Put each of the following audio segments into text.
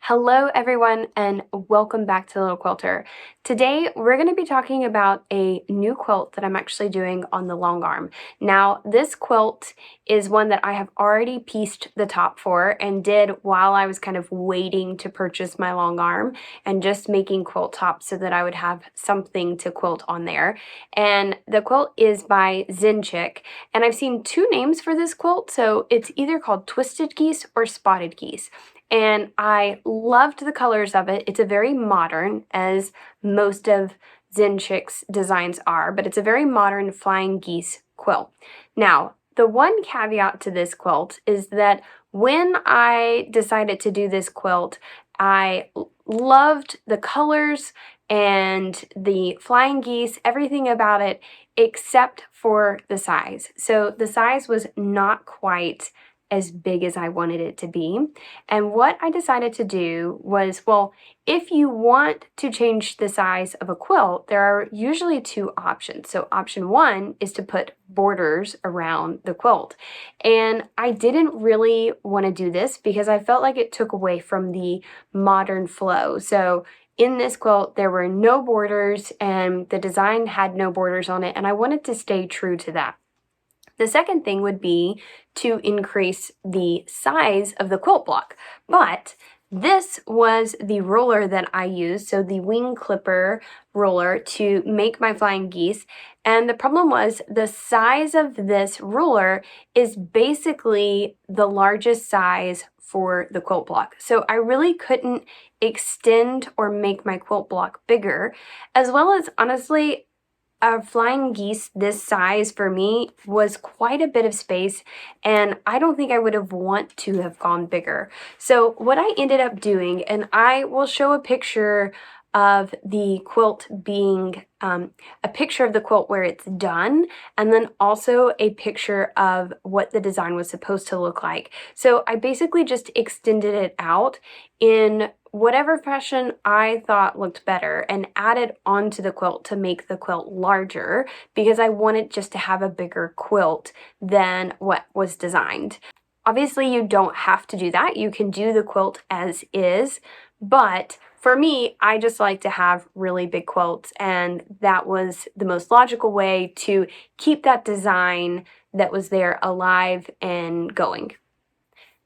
Hello everyone and welcome back to Little Quilter. Today we're going to be talking about a new quilt that I'm actually doing on the long arm. Now this quilt is one that I have already pieced the top for and did while I was kind of waiting to purchase my long arm and just making quilt tops so that I would have something to quilt on there. And the quilt is by Zen Chic, and I've seen two names for this quilt, so it's either called Twisted Geese or Spotted Geese. And I loved the colors of it. It's a very modern, as most of Zen Chic's designs are, but it's a very modern flying geese quilt. Now, the one caveat to this quilt is that when I decided to do this quilt, I loved the colors and the flying geese, everything about it, except for the size. So the size was not quite as big as I wanted it to be. And what I decided to do was, well, if you want to change the size of a quilt, there are usually two options. So option one is to put borders around the quilt. And I didn't really want to do this because I felt like it took away from the modern flow. So in this quilt, there were no borders and the design had no borders on it, and I wanted to stay true to that. The second thing would be to increase the size of the quilt block, but this was the roller that I used, so the wing clipper roller, to make my flying geese. And the problem was the size of this ruler is basically the largest size for the quilt block. So I really couldn't extend or make my quilt block bigger, as well as honestly, a flying geese this size for me was quite a bit of space, and I don't think I would have want to have gone bigger. So what I ended up doing, and I will show a picture of the quilt being a picture of the quilt where it's done, and then also a picture of what the design was supposed to look like. So I basically just extended it out in whatever fashion I thought looked better and added onto the quilt to make the quilt larger because I wanted just to have a bigger quilt than what was designed. Obviously, you don't have to do that. You can do the quilt as is, but for me, I just like to have really big quilts, and that was the most logical way to keep that design that was there alive and going.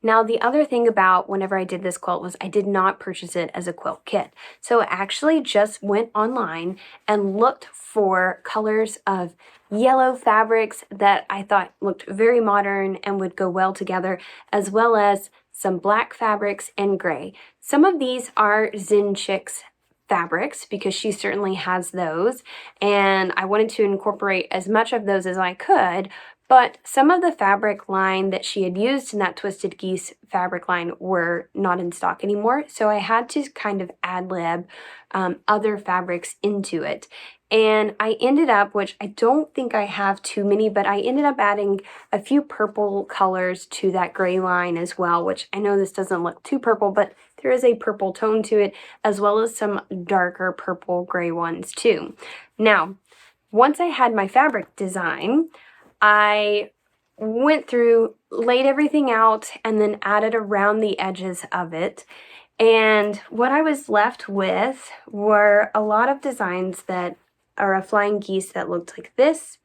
Now, the other thing about whenever I did this quilt was I did not purchase it as a quilt kit. So I actually just went online and looked for colors of yellow fabrics that I thought looked very modern and would go well together, as well as some black fabrics and gray. Some of these are Zen Chic's fabrics because she certainly has those, and I wanted to incorporate as much of those as I could. But some of the fabric line that she had used in that Twisted Geese fabric line were not in stock anymore, so I had to kind of ad-lib other fabrics into it. And I ended up, which I don't think I have too many, but I ended up adding a few purple colors to that gray line as well, which I know this doesn't look too purple, but there is a purple tone to it, as well as some darker purple gray ones too. Now, once I had my fabric design, I went through, laid everything out, and then added around the edges of it. And what I was left with were a lot of designs that are a flying geese that looked like this.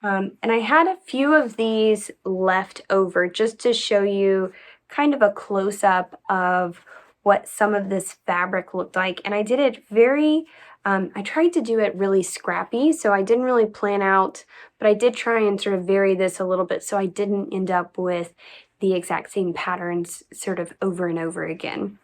And I had a few of these left over just to show you kind of a close-up of what some of this fabric looked like. And I did it very, I tried to do it really scrappy, so I didn't really plan out, but I did try and sort of vary this a little bit so I didn't end up with the exact same patterns sort of over and over again.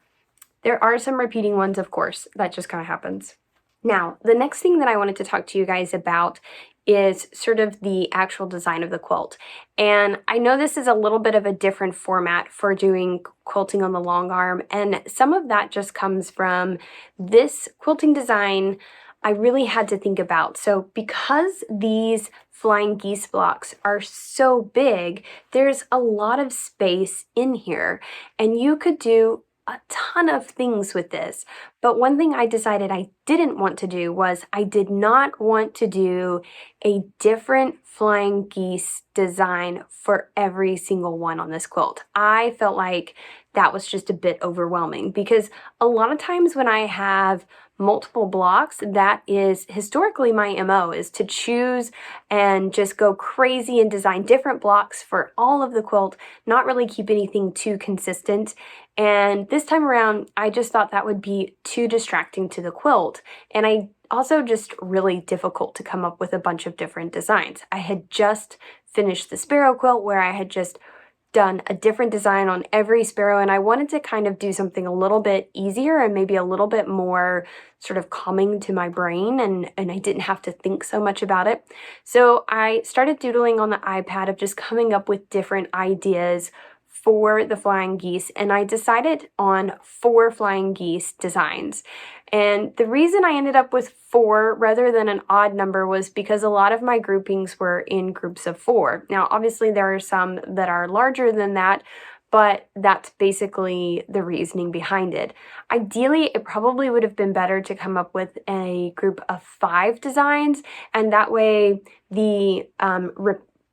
There are some repeating ones, of course, that just kind of happens. Now, the next thing that I wanted to talk to you guys about is sort of the actual design of the quilt. And I know this is a little bit of a different format for doing quilting on the long arm, and some of that just comes from this quilting design I really had to think about. So because these flying geese blocks are so big, there's a lot of space in here, and you could do a ton of things with this, But one thing I decided I didn't want to do was I did not want to do a different flying geese design for every single one on this quilt. I felt like that was just a bit overwhelming because a lot of times when I have multiple blocks, that is historically my MO, is to choose and just go crazy and design different blocks for all of the quilt, not really keep anything too consistent. And this time around, I just thought that would be too distracting to the quilt. And I also just really difficult to come up with a bunch of different designs. I had just finished the sparrow quilt where I had just done a different design on every sparrow, and I wanted to kind of do something a little bit easier and maybe a little bit more sort of calming to my brain, and I didn't have to think so much about it. So I started doodling on the iPad of just coming up with different ideas for the flying geese, and I decided on 4 flying geese designs. And the reason I ended up with 4 rather than an odd number was because a lot of my groupings were in groups of 4. Now, obviously, there are some that are larger than that, but that's basically the reasoning behind it. Ideally, it probably would have been better to come up with a group of 5 designs, and that way the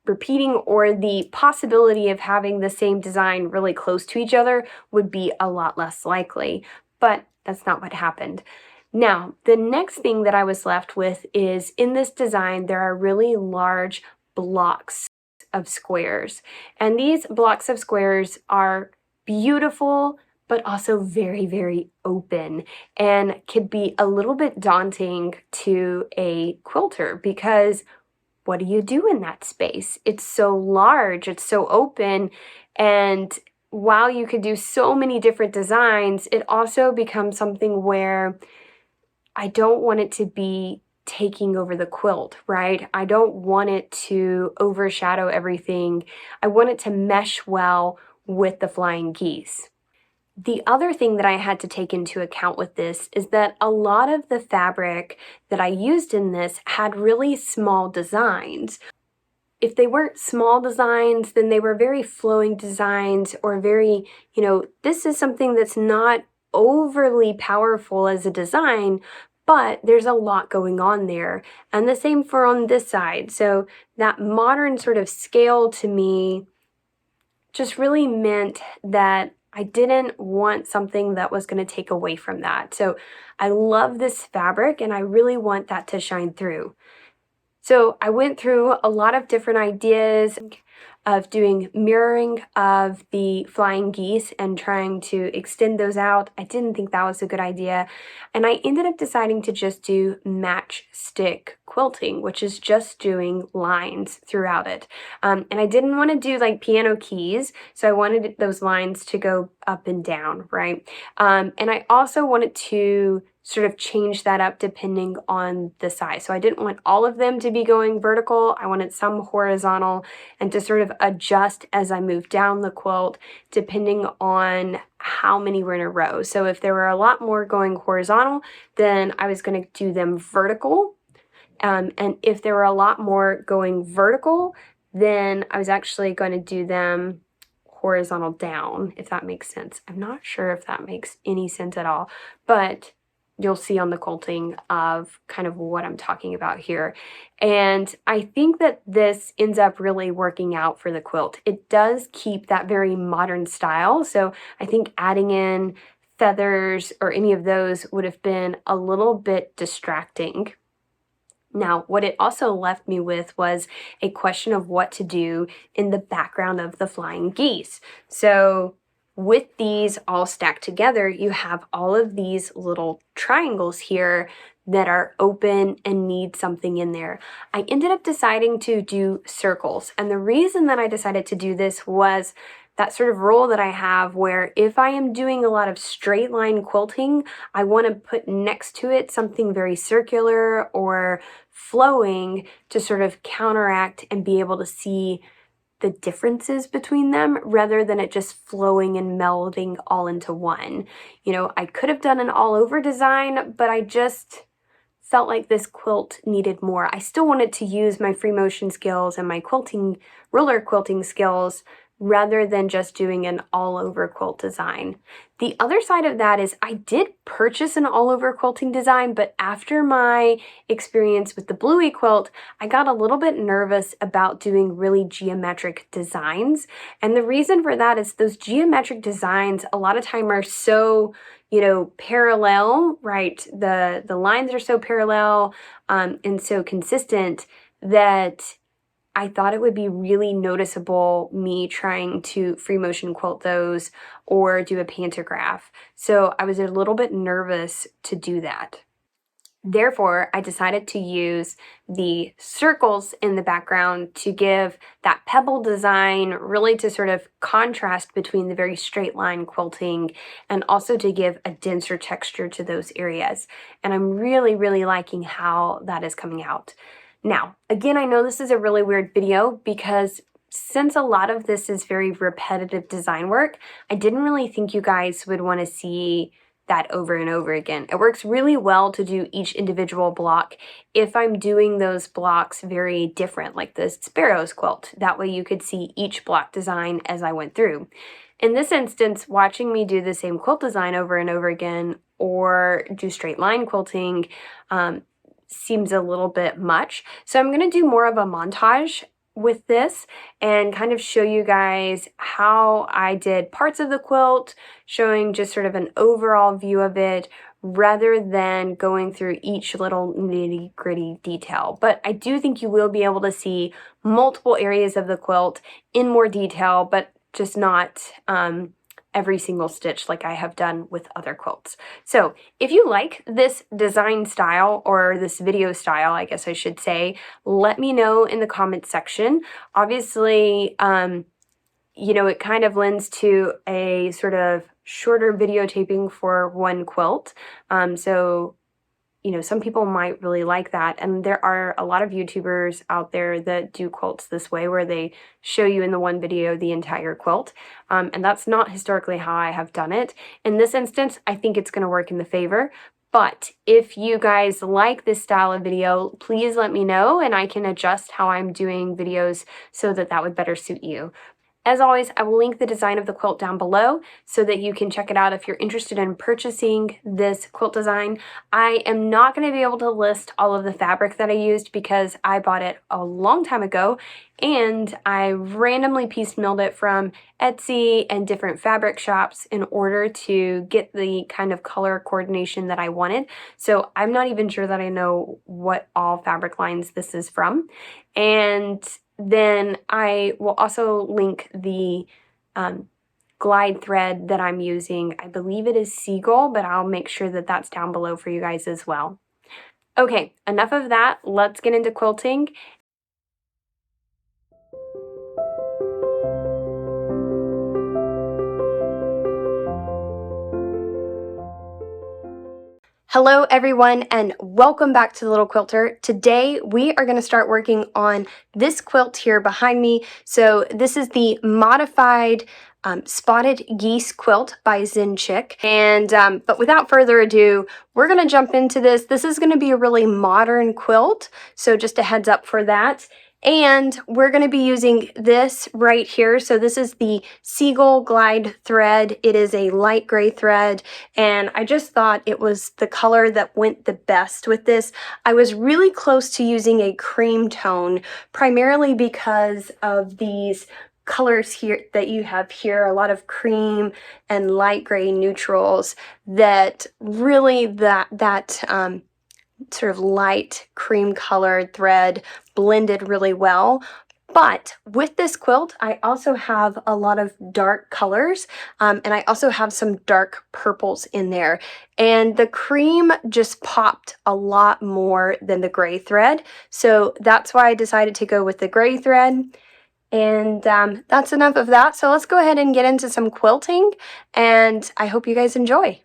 repeating or the possibility of having the same design really close to each other would be a lot less likely. But that's not what happened. Now, the next thing that I was left with is in this design, there are really large blocks of squares. And these blocks of squares are beautiful, but also very, very open and could be a little bit daunting to a quilter because what do you do in that space? It's so large, it's so open, and while you could do so many different designs, it also becomes something where I don't want it to be taking over the quilt, right? I don't want it to overshadow everything. I want it to mesh well with the flying geese. The other thing that I had to take into account with this is that a lot of the fabric that I used in this had really small designs. If they weren't small designs, then they were very flowing designs or very, this is something that's not overly powerful as a design, but there's a lot going on there. And the same for on this side. So that modern sort of scale to me just really meant that I didn't want something that was going to take away from that. So I love this fabric and I really want that to shine through. So I went through a lot of different ideas of doing mirroring of the flying geese and trying to extend those out. I didn't think that was a good idea. And I ended up deciding to just do matchstick quilting, which is just doing lines throughout it. And I didn't want to do like piano keys, so I wanted those lines to go up and down, right? And I also wanted to sort of change that up depending on the size. So I didn't want all of them to be going vertical. I wanted some horizontal and to sort of adjust as I move down the quilt depending on how many were in a row. So if there were a lot more going horizontal, then I was going to do them vertical. And if there were a lot more going vertical, then I was actually going to do them horizontal down, if that makes sense. I'm not sure if that makes any sense at all, but you'll see on the quilting of kind of what I'm talking about here. And I think that this ends up really working out for the quilt. It does keep that very modern style. So I think adding in feathers or any of those would have been a little bit distracting. Now, what it also left me with was a question of what to do in the background of the flying geese. So with these all stacked together, you have all of these little triangles here that are open and need something in there. I ended up deciding to do circles. And the reason that I decided to do this was that sort of rule that I have where if I am doing a lot of straight line quilting, I want to put next to it something very circular or flowing to sort of counteract and be able to see the differences between them rather than it just flowing and melding all into one. I could have done an all over design, but I just felt like this quilt needed more. I still wanted to use my free motion skills and my ruler quilting skills, rather than just doing an all-over quilt design. The other side of that is I did purchase an all-over quilting design, but after my experience with the Bluey quilt, I got a little bit nervous about doing really geometric designs. And the reason for that is those geometric designs a lot of time are so, parallel, right? The lines are so parallel and so consistent that I thought it would be really noticeable me trying to free motion quilt those or do a pantograph. So I was a little bit nervous to do that. Therefore, I decided to use the circles in the background to give that pebble design, really to sort of contrast between the very straight line quilting and also to give a denser texture to those areas. And I'm really, really liking how that is coming out. Now, again, I know this is a really weird video because since a lot of this is very repetitive design work, I didn't really think you guys would want to see that over and over again. It works really well to do each individual block if I'm doing those blocks very different, like the Sparrow's quilt. That way you could see each block design as I went through. In this instance, watching me do the same quilt design over and over again or do straight line quilting seems a little bit much. So I'm going to do more of a montage with this and kind of show you guys how I did parts of the quilt, showing just sort of an overall view of it rather than going through each little nitty-gritty detail. But I do think you will be able to see multiple areas of the quilt in more detail, but just not every single stitch like I have done with other quilts. So if you like this design style or this video style, I guess I should say, let me know in the comments section. Obviously, it kind of lends to a sort of shorter videotaping for one quilt. Some people might really like that. And there are a lot of YouTubers out there that do quilts this way where they show you in the one video the entire quilt. And that's not historically how I have done it. In this instance, I think it's going to work in the favor. But if you guys like this style of video, please let me know and I can adjust how I'm doing videos so that that would better suit you. As always, I will link the design of the quilt down below so that you can check it out if you're interested in purchasing this quilt design. I am not going to be able to list all of the fabric that I used because I bought it a long time ago and I randomly piecemealed it from Etsy and different fabric shops in order to get the kind of color coordination that I wanted. So I'm not even sure that I know what all fabric lines this is from. And then I will also link the glide thread that I'm using. I believe it is Seagull, but I'll make sure that that's down below for you guys as well. Okay, enough of that. Let's get into quilting. Hello everyone and welcome back to the Little Quilter. Today we are going to start working on this quilt here behind me. So this is the modified Spotted Geese quilt by Zen Chic. And but without further ado, we're going to jump into this. This is going to be a really modern quilt, so just a heads up for that. And we're going to be using this right here. So this is the Seagull glide thread. It is a light gray thread, and I just thought it was the color that went the best with this. I was really close to using a cream tone, primarily because of these colors here that you have here, a lot of cream and light gray neutrals that really that sort of light cream colored thread blended really well. But with this quilt, I also have a lot of dark colors and I also have some dark purples in there. And the cream just popped a lot more than the gray thread. So that's why I decided to go with the gray thread. And that's enough of that. So let's go ahead and get into some quilting and I hope you guys enjoy.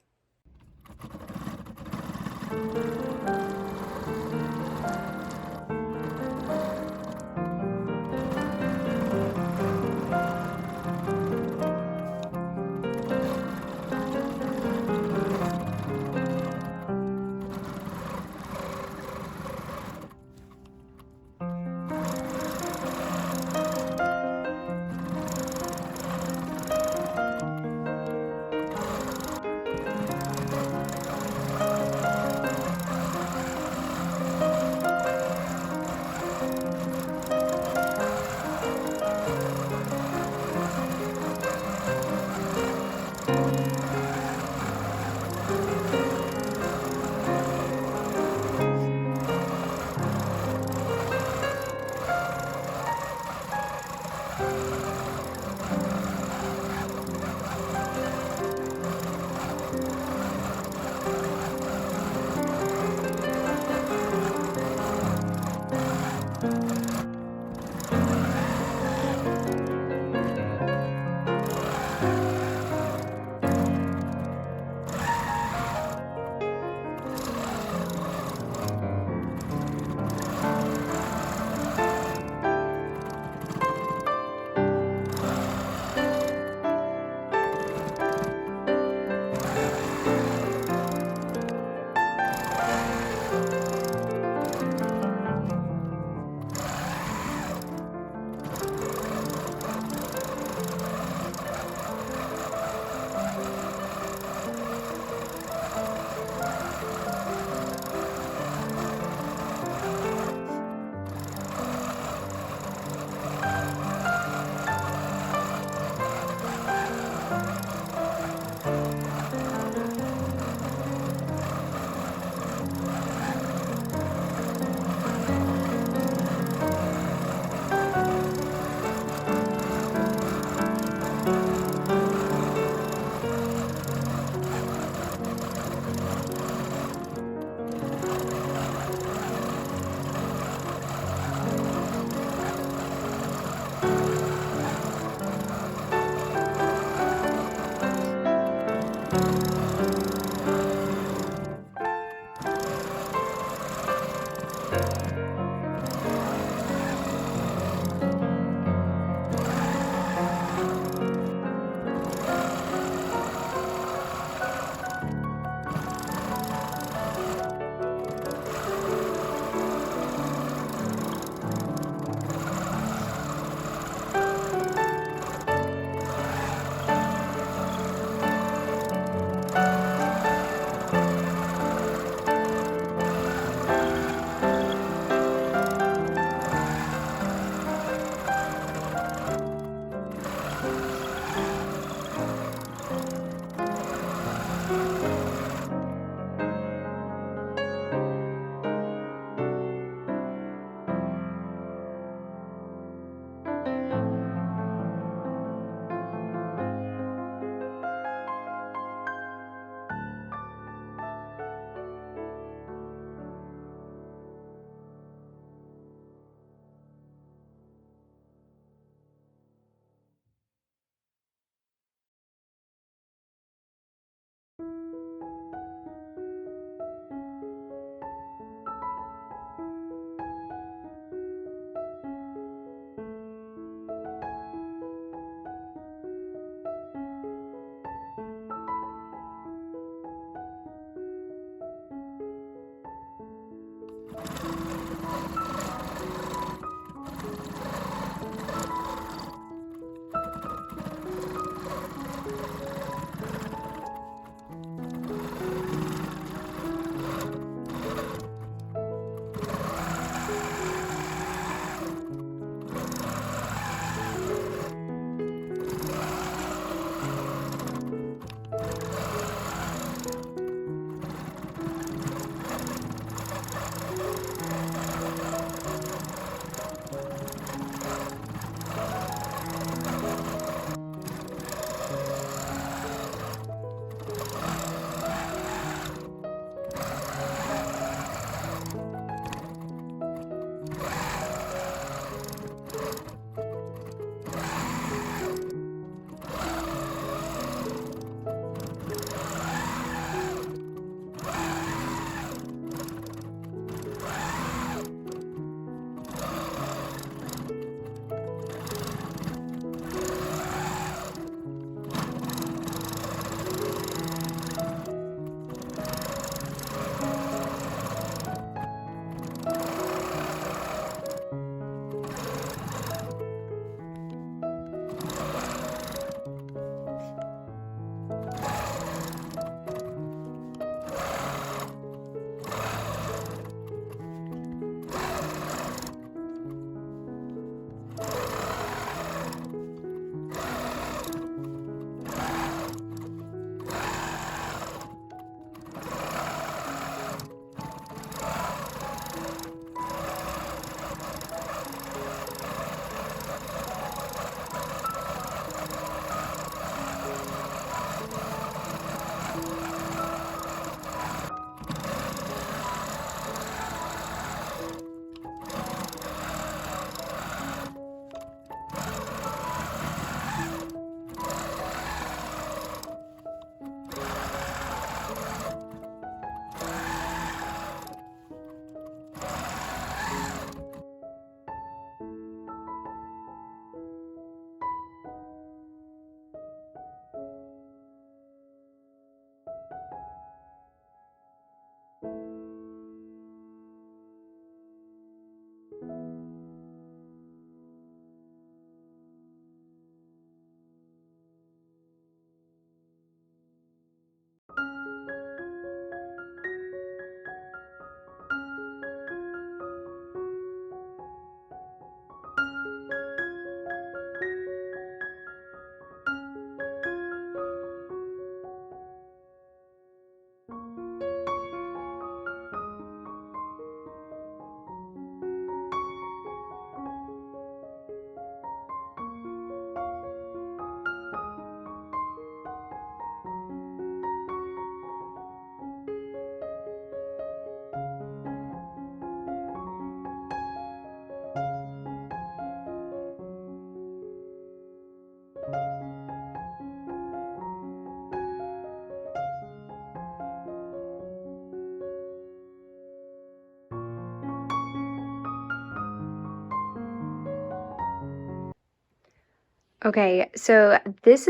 Okay, so this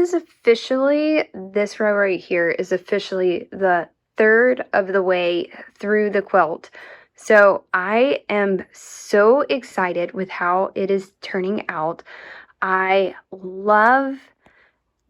row right here is officially the third of the way through the quilt. So I am so excited with how it is turning out. I love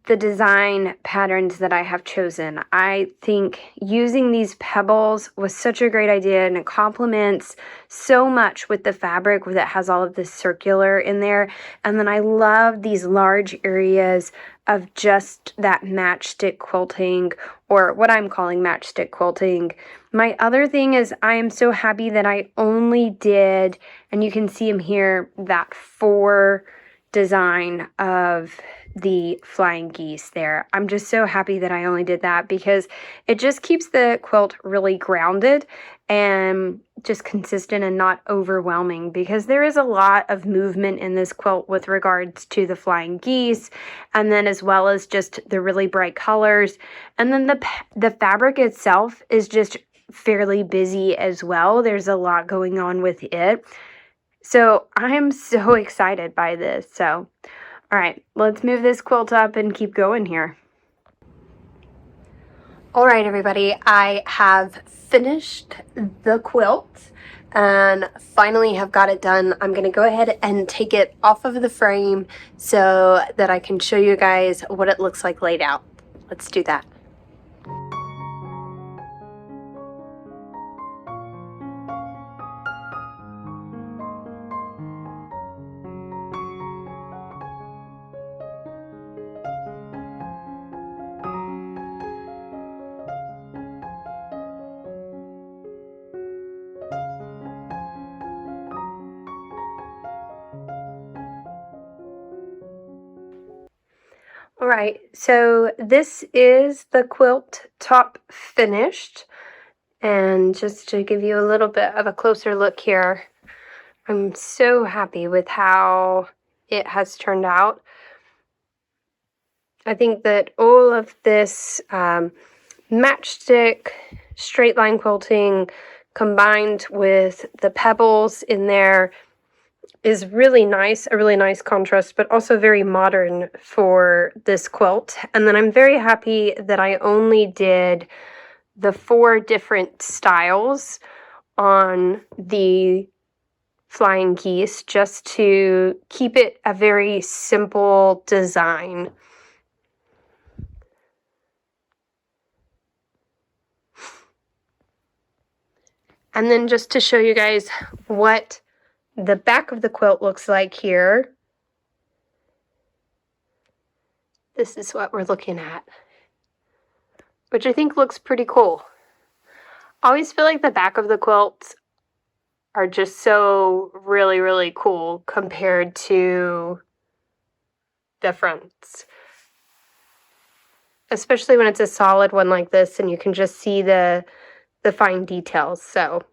the design patterns that I have chosen. I think using these pebbles was such a great idea, and it complements so much with the fabric that has all of this circular in there. And then I love these large areas of just that matchstick quilting, or what I'm calling matchstick quilting. My other thing is I am so happy that I only did, and you can see them here, that 4 design of the flying geese there. I'm just so happy that I only did that because it just keeps the quilt really grounded and just consistent and not overwhelming, because there is a lot of movement in this quilt with regards to the flying geese, and then as well as just the really bright colors. And then the fabric itself is just fairly busy as well. There's a lot going on with it. So I'm so excited by this. So, all right, let's move this quilt up and keep going here. All right, everybody, I have finished the quilt. and finally have got it done. I'm going to go ahead and take it off of the frame so that I can show you guys what it looks like laid out. Let's do that. All right, so this is the quilt top finished. And just to give you a little bit of a closer look here, I'm so happy with how it has turned out. I think that all of this matchstick straight line quilting combined with the pebbles in there is really nice, a really nice contrast, but also very modern for this quilt. And then I'm very happy that I only did the 4 different styles on the flying geese just to keep it a very simple design. And then just to show you guys what the back of the quilt looks like here, this is what we're looking at, which I think looks pretty cool. I always feel like the back of the quilts are just so really, really cool compared to the fronts. Especially when it's a solid one like this and you can just see the fine details. So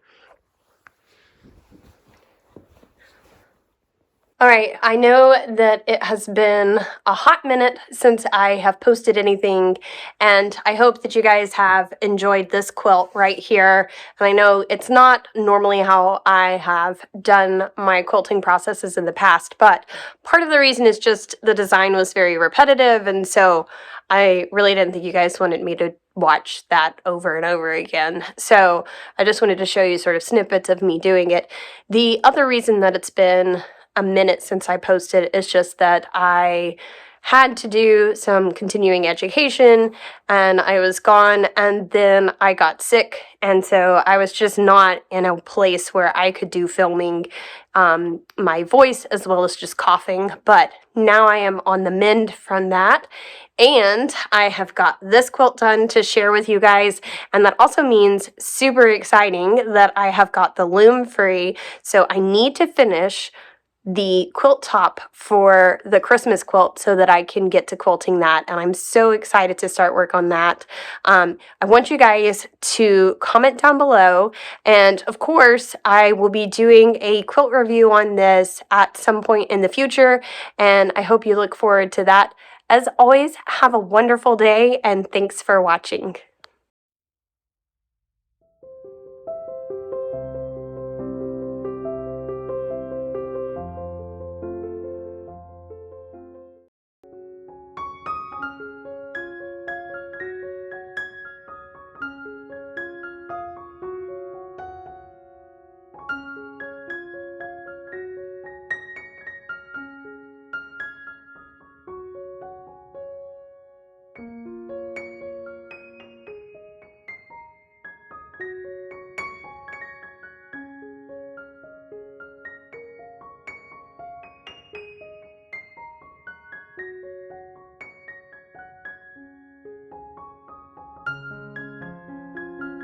all right, I know that it has been a hot minute since I have posted anything, and I hope that you guys have enjoyed this quilt right here. And I know it's not normally how I have done my quilting processes in the past, but part of the reason is just the design was very repetitive, and so I really didn't think you guys wanted me to watch that over and over again. So I just wanted to show you sort of snippets of me doing it. The other reason that it's been a minute since I posted is just that I had to do some continuing education and I was gone, and then I got sick, and so I was just not in a place where I could do filming my voice as well as just coughing. But now I am on the mend from that, and I have got this quilt done to share with you guys, and that also means super exciting that I have got the loom free. So I need to finish the quilt top for the Christmas quilt so that I can get to quilting that, and I'm so excited to start work on that. I want you guys to comment down below, and of course I will be doing a quilt review on this at some point in the future, and I hope you look forward to that. As always, have a wonderful day, and thanks for watching.